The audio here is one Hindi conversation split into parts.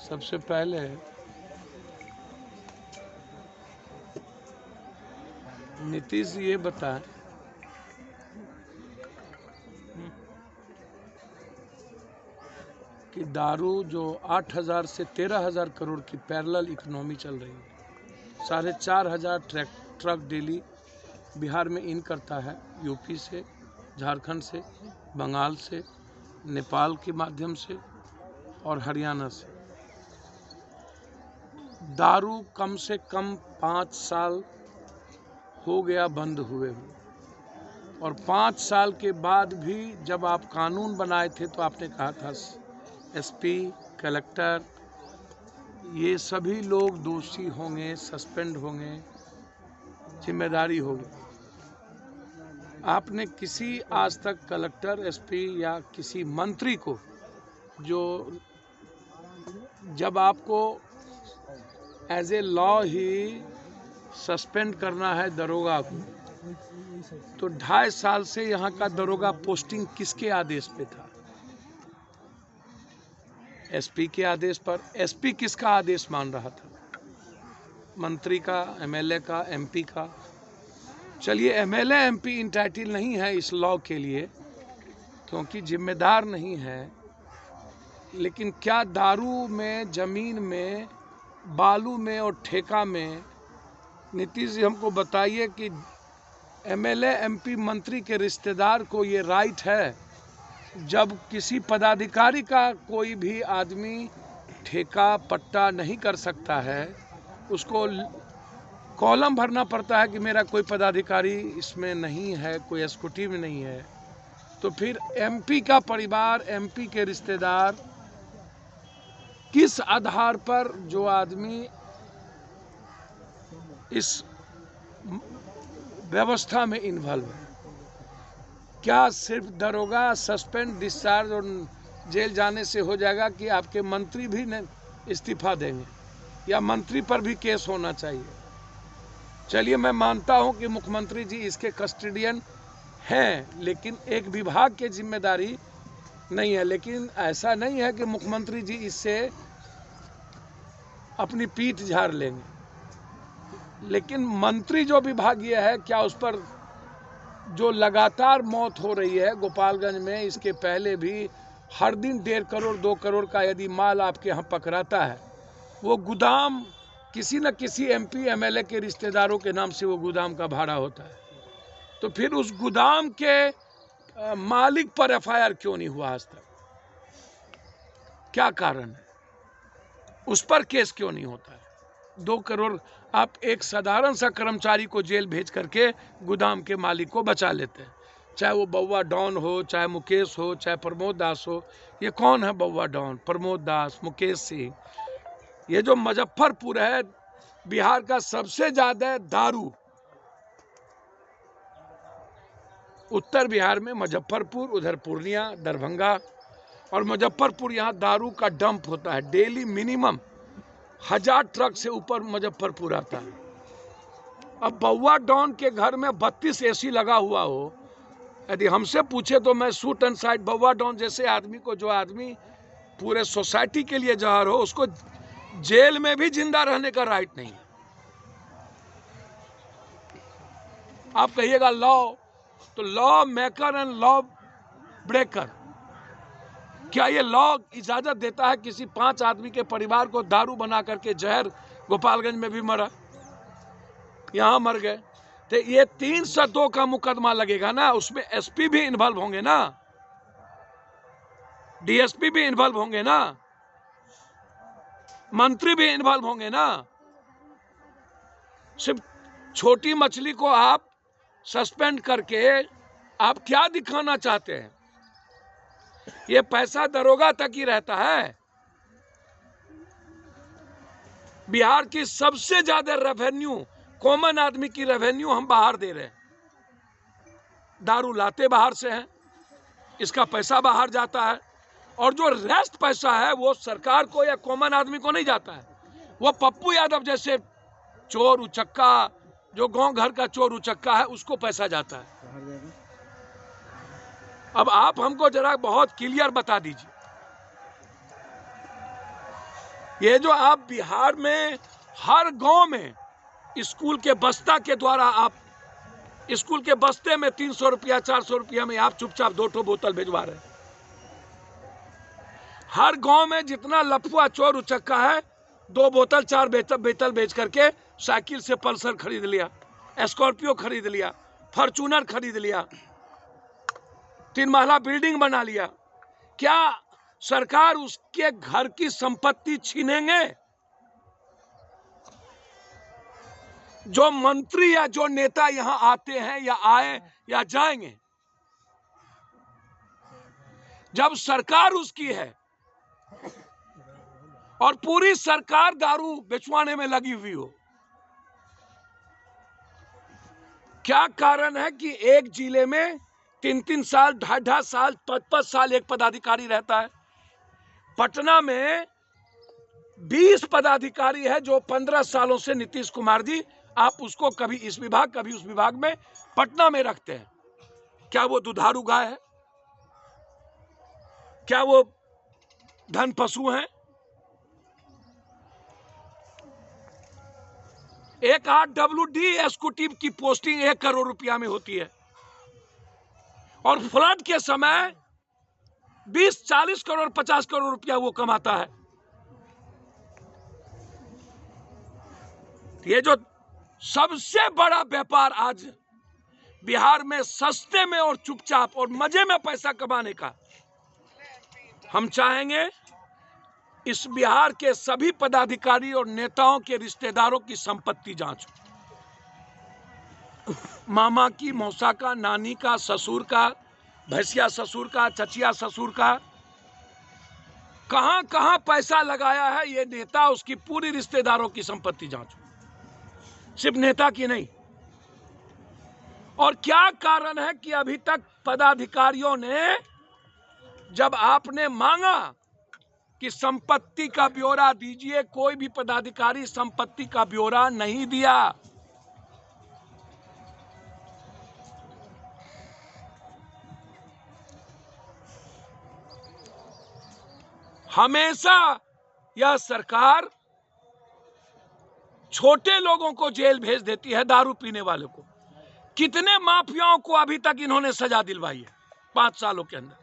सबसे पहले नीतीश जी ये बताएं कि दारू जो 8,000 से 13,000 करोड़ की पैरेलल इकोनॉमी चल रही है, 4,500 ट्रक डेली बिहार में इन करता है, यूपी से, झारखंड से, बंगाल से, नेपाल के माध्यम से और हरियाणा से। दारू कम से कम 5 साल हो गया बंद हुए और 5 साल के बाद भी जब आप कानून बनाए थे तो आपने कहा था एसपी, कलेक्टर, ये सभी लोग दोषी होंगे, सस्पेंड होंगे, जिम्मेदारी होगी। आपने किसी आज तक कलेक्टर, एसपी या किसी मंत्री को, जो जब आपको एज ए लॉ ही सस्पेंड करना है दरोगा को, तो 2.5 साल से यहाँ का दरोगा पोस्टिंग किसके आदेश पे था? एसपी के आदेश पर। एसपी किसका आदेश मान रहा था? मंत्री का, एमएलए का, एमपी का। चलिए, एमएलए एमपी इंटाइटल नहीं है इस लॉ के लिए क्योंकि जिम्मेदार नहीं है, लेकिन क्या दारू में, जमीन में, बालू में और ठेका में, नीतीश जी हमको बताइए कि एमएलए एमपी मंत्री के रिश्तेदार को ये राइट है जब किसी पदाधिकारी का कोई भी आदमी ठेका पट्टा नहीं कर सकता है, उसको कॉलम भरना पड़ता है कि मेरा कोई पदाधिकारी इसमें नहीं है, कोई एस्क्यूटिव में नहीं है, तो फिर एमपी का परिवार, एमपी के रिश्तेदार किस आधार पर जो आदमी इस व्यवस्था में इन्वॉल्व है? क्या सिर्फ दरोगा सस्पेंड, डिस्चार्ज और जेल जाने से हो जाएगा कि आपके मंत्री भी इस्तीफा देंगे या मंत्री पर भी केस होना चाहिए? चलिए, मैं मानता हूं कि मुख्यमंत्री जी इसके कस्टोडियन हैं, लेकिन एक विभाग की जिम्मेदारी नहीं है। लेकिन ऐसा नहीं है कि मुख्यमंत्री जी इससे अपनी पीठ झाड़ लेंगे, लेकिन मंत्री जो विभागीय है, क्या उस पर जो लगातार मौत हो रही है गोपालगंज में, इसके पहले भी हर दिन 1.5 करोड़ 2 करोड़ का यदि माल आपके यहाँ पकड़ाता है, वो गोदाम किसी न किसी एमपी एमएलए के रिश्तेदारों के नाम से वो गोदाम का भाड़ा होता है, तो फिर उस गोदाम के मालिक पर एफआईआर क्यों नहीं हुआ आज तक? क्या कारण है? उस पर केस क्यों नहीं होता है? 2 करोड़ आप एक साधारण सा कर्मचारी को जेल भेज करके गोदाम के मालिक को बचा लेते हैं, चाहे वो बउआ डॉन हो, चाहे मुकेश हो, चाहे प्रमोद दास हो। ये कौन है बउआ डॉन? प्रमोद दास, मुकेश सिंह। ये जो मुजफ्फरपुर है, बिहार का सबसे ज्यादा दारू उत्तर बिहार में मुजफ्फरपुर, उधर पूर्णिया, दरभंगा और मुजफ्फरपुर, यहाँ दारू का डंप होता है। डेली मिनिमम 1000 ट्रक से ऊपर मुजफ्फरपुर आता है। अब बउआ डॉन के घर में 32 एसी लगा हुआ हो, यदि हमसे पूछे तो मैं शूट एंड साइड बउआ डॉन जैसे आदमी को, जो आदमी पूरे सोसाइटी के लिए जहर हो, उसको जेल में भी जिंदा रहने का राइट नहीं है। आप कहिएगा लॉ, तो law maker and law breaker, क्या ये लॉ इजाजत देता है किसी 5 आदमी के परिवार को दारू बना करके जहर? गोपालगंज में भी मरा, यहां मर गए, तो ये 302 का मुकदमा लगेगा ना, उसमें एसपी भी इन्वॉल्व होंगे ना, डीएसपी भी इन्वॉल्व होंगे ना, मंत्री भी इन्वॉल्व होंगे ना। सिर्फ छोटी मछली को आप सस्पेंड करके आप क्या दिखाना चाहते हैं? ये पैसा दरोगा तक ही रहता है। बिहार की सबसे ज्यादा रेवेन्यू, कॉमन आदमी की रेवेन्यू हम बाहर दे रहे हैं। दारू लाते बाहर से हैं, इसका पैसा बाहर जाता है, और जो रेस्ट पैसा है वो सरकार को या कॉमन आदमी को नहीं जाता है, वो पप्पू यादव जैसे चोर उचक्का, जो गांव घर का चोर उचक्का है, उसको पैसा जाता है। अब आप हमको जरा बहुत क्लियर बता दीजिए, ये जो आप बिहार में हर गांव में स्कूल के बस्ता के द्वारा आप स्कूल के बस्ते में 300 रुपया 400 रुपया में आप चुपचाप 2 बोतल भिजवा रहे हैं। हर गांव में जितना लफुआ चोर उचक्का है 2 बोतल 4 बोतल बेच करके साइकिल से पल्सर खरीद लिया, स्कॉर्पियो खरीद लिया, फॉर्च्यूनर खरीद लिया, 3 महला बिल्डिंग बना लिया। क्या सरकार उसके घर की संपत्ति छीनेंगे? जो मंत्री या जो नेता यहां आते हैं या आए या जाएंगे, जब सरकार उसकी है और पूरी सरकार दारू बेचवाने में लगी हुई हो, क्या कारण है कि एक जिले में 3-3 साल 2.5 साल 5-5 साल एक पदाधिकारी रहता है? पटना में 20 पदाधिकारी है जो 15 सालों से नीतीश कुमार जी आप उसको कभी इस विभाग कभी उस विभाग में पटना में रखते हैं। क्या वो दुधारू गाय है? क्या वो धन पशु हैं? एक RWD एग्जीक्यूटिव की पोस्टिंग 1 करोड़ रुपया में होती है और फ्लड के समय 20-40 करोड़ 50 करोड़ रुपया वो कमाता है। ये जो सबसे बड़ा व्यापार आज बिहार में सस्ते में और चुपचाप और मजे में पैसा कमाने का, हम चाहेंगे इस बिहार के सभी पदाधिकारी और नेताओं के रिश्तेदारों की संपत्ति जांच हो। मामा की, मौसा का, नानी का, ससुर का, भैंसिया ससुर का, चचिया ससुर का, कहां कहां पैसा लगाया है ये नेता, उसकी पूरी रिश्तेदारों की संपत्ति जांच हो, सिर्फ नेता की नहीं। और क्या कारण है कि अभी तक पदाधिकारियों ने, जब आपने मांगा कि संपत्ति का ब्यौरा दीजिए, कोई भी पदाधिकारी संपत्ति का ब्यौरा नहीं दिया। हमेशा यह सरकार छोटे लोगों को जेल भेज देती है, दारू पीने वालों को। कितने माफियाओं को अभी तक इन्होंने सजा दिलवाई है 5 सालों के अंदर?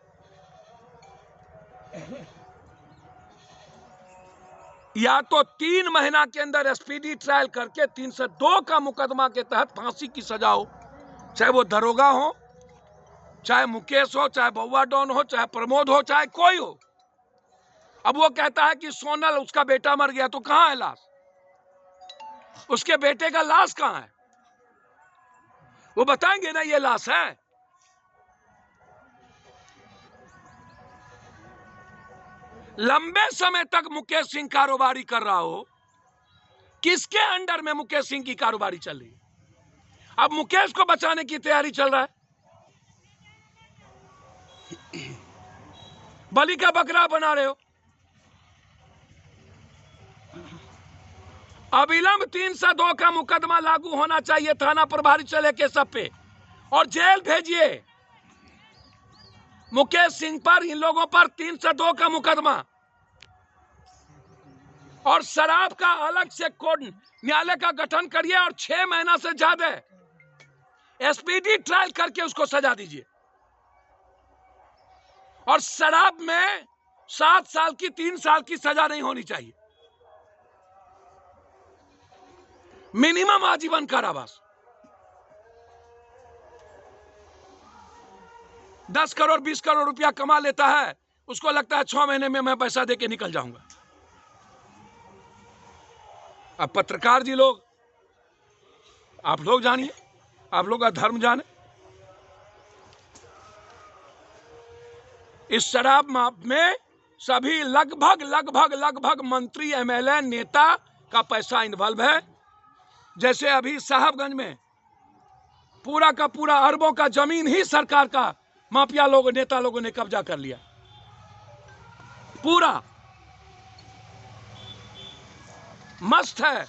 या तो 3 महीना के अंदर स्पीडी ट्रायल करके 302 का मुकदमा के तहत फांसी की सजा हो, चाहे वो दरोगा हो, चाहे मुकेश हो, चाहे बउआ डॉन हो, चाहे प्रमोद हो, चाहे कोई हो। अब वो कहता है कि सोनल उसका बेटा मर गया, तो कहां है लाश? उसके बेटे का लाश कहां है? वो बताएंगे ना ये लाश है। लंबे समय तक मुकेश सिंह कारोबारी कर रहा हो, किसके अंडर में मुकेश सिंह की कारोबारी चल रही है? अब मुकेश को बचाने की तैयारी चल रहा है। बलि का बकरा बना रहे हो। अविलंब 302 का मुकदमा लागू होना चाहिए थाना प्रभारी चले के सब पे, और जेल भेजिए मुकेश सिंह पर, इन लोगों पर 302 का मुकदमा। और शराब का अलग से कोर्ट न्यायालय का गठन करिए और 6 महीना से ज्यादा स्पीडी ट्रायल करके उसको सजा दीजिए। और शराब में 7 साल की 3 साल की सजा नहीं होनी चाहिए, मिनिमम आजीवन कारावास। 10 करोड़ 20 करोड़ रुपया कमा लेता है, उसको लगता है 6 महीने में मैं पैसा देके निकल जाऊंगा। अब पत्रकार जी लोग, आप लोग जानिए, आप लोग का धर्म जाने। इस शराब में सभी लगभग मंत्री, MLA, नेता का पैसा इन्वॉल्व है। जैसे अभी साहबगंज में पूरा का पूरा अरबों का जमीन ही सरकार का माफिया लोगों, नेता लोगों ने कब्जा कर लिया पूरा। मस्त है।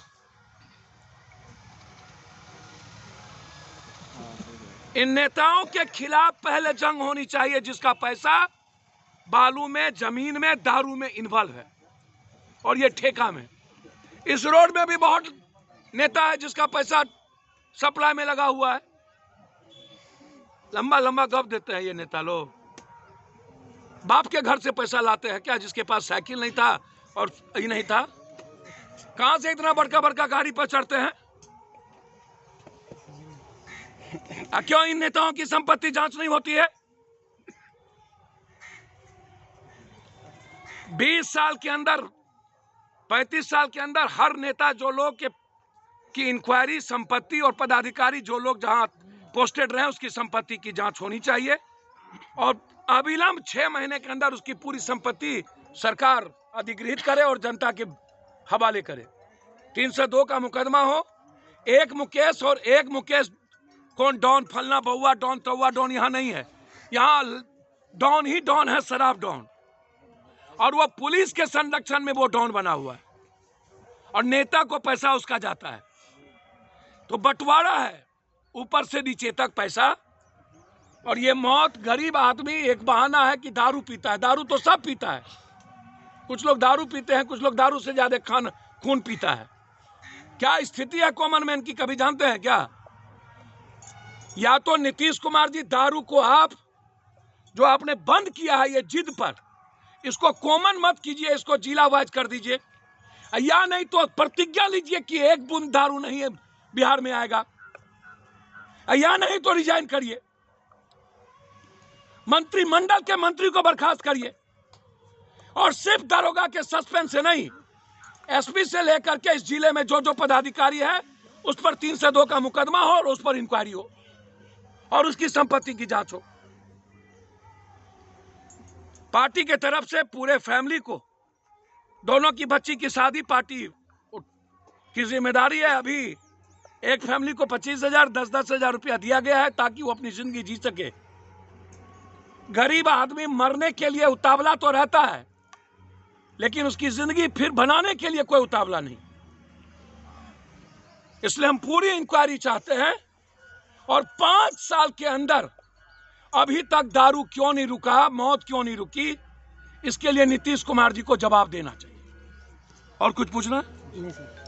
इन नेताओं के खिलाफ पहले जंग होनी चाहिए, जिसका पैसा बालू में, जमीन में, दारू में इन्वॉल्व है। और ये ठेका में। इस रोड में भी बहुत नेता है जिसका पैसा सप्लाई में लगा हुआ है। लंबा लंबा गप देते हैं ये नेता लोग। बाप के घर से पैसा लाते हैं क्या, जिसके पास साइकिल नहीं था और ये नहीं था? कहां से इतना बड़का बड़का गाड़ी पर चढ़ते हैं? क्यों इन नेताओं की संपत्ति जांच नहीं होती है? 20 साल के अंदर, 35 साल के अंदर हर नेता जो लोग की इंक्वायरी, संपत्ति और पदाधिकारी जो लोग जहां पोस्टेड रहे उसकी संपत्ति की जांच होनी चाहिए और अविलंब 6 महीने के अंदर उसकी पूरी संपत्ति सरकार अधिगृहित करे और जनता के हवाले करे। 302 का मुकदमा हो, एक मुकेश और एक मुकेश कौन डॉन, फलना बउआ डॉन, तौआ डॉन यहाँ नहीं है। यहाँ डॉन ही डॉन है, शराब डॉन, और वो पुलिस के संरक्षण में वो डॉन बना हुआ है और नेता को पैसा उसका जाता है। तो बंटवारा है ऊपर से नीचे तक पैसा। और ये मौत, गरीब आदमी एक बहाना है कि दारू पीता है। दारू तो सब पीता है, कुछ लोग दारू पीते हैं, कुछ लोग दारू से ज्यादा खून पीता है। क्या स्थिति है कॉमन मैन की, कभी जानते हैं क्या? या तो नीतीश कुमार जी दारू को आप जो आपने बंद किया है ये जिद पर, इसको कॉमन मत कीजिए, इसको जिला वाइज कर दीजिए, या नहीं तो प्रतिज्ञा लीजिए कि एक बूंद दारू नहीं है बिहार में आएगा, या नहीं तो रिजाइन करिए, मंत्रिमंडल के मंत्री को बर्खास्त करिए और सिर्फ दारोगा के सस्पेंस से नहीं, एसपी से लेकर के इस जिले में जो जो पदाधिकारी है उस पर 302 का मुकदमा हो और उस पर इंक्वायरी हो और उसकी संपत्ति की जांच हो। पार्टी के तरफ से पूरे फैमिली को, दोनों की बच्ची की शादी पार्टी की जिम्मेदारी है। अभी एक फैमिली को 25,000, 10-10 हजार रुपया दिया गया है ताकि वो अपनी जिंदगी जी सके। गरीब आदमी मरने के लिए उतावला तो रहता है, लेकिन उसकी जिंदगी फिर बनाने के लिए कोई उतावला नहीं। इसलिए हम पूरी इंक्वायरी चाहते हैं और 5 साल के अंदर अभी तक दारू क्यों नहीं रुका, मौत क्यों नहीं रुकी, इसके लिए नीतीश कुमार जी को जवाब देना चाहिए। और कुछ पूछना? नहीं सर।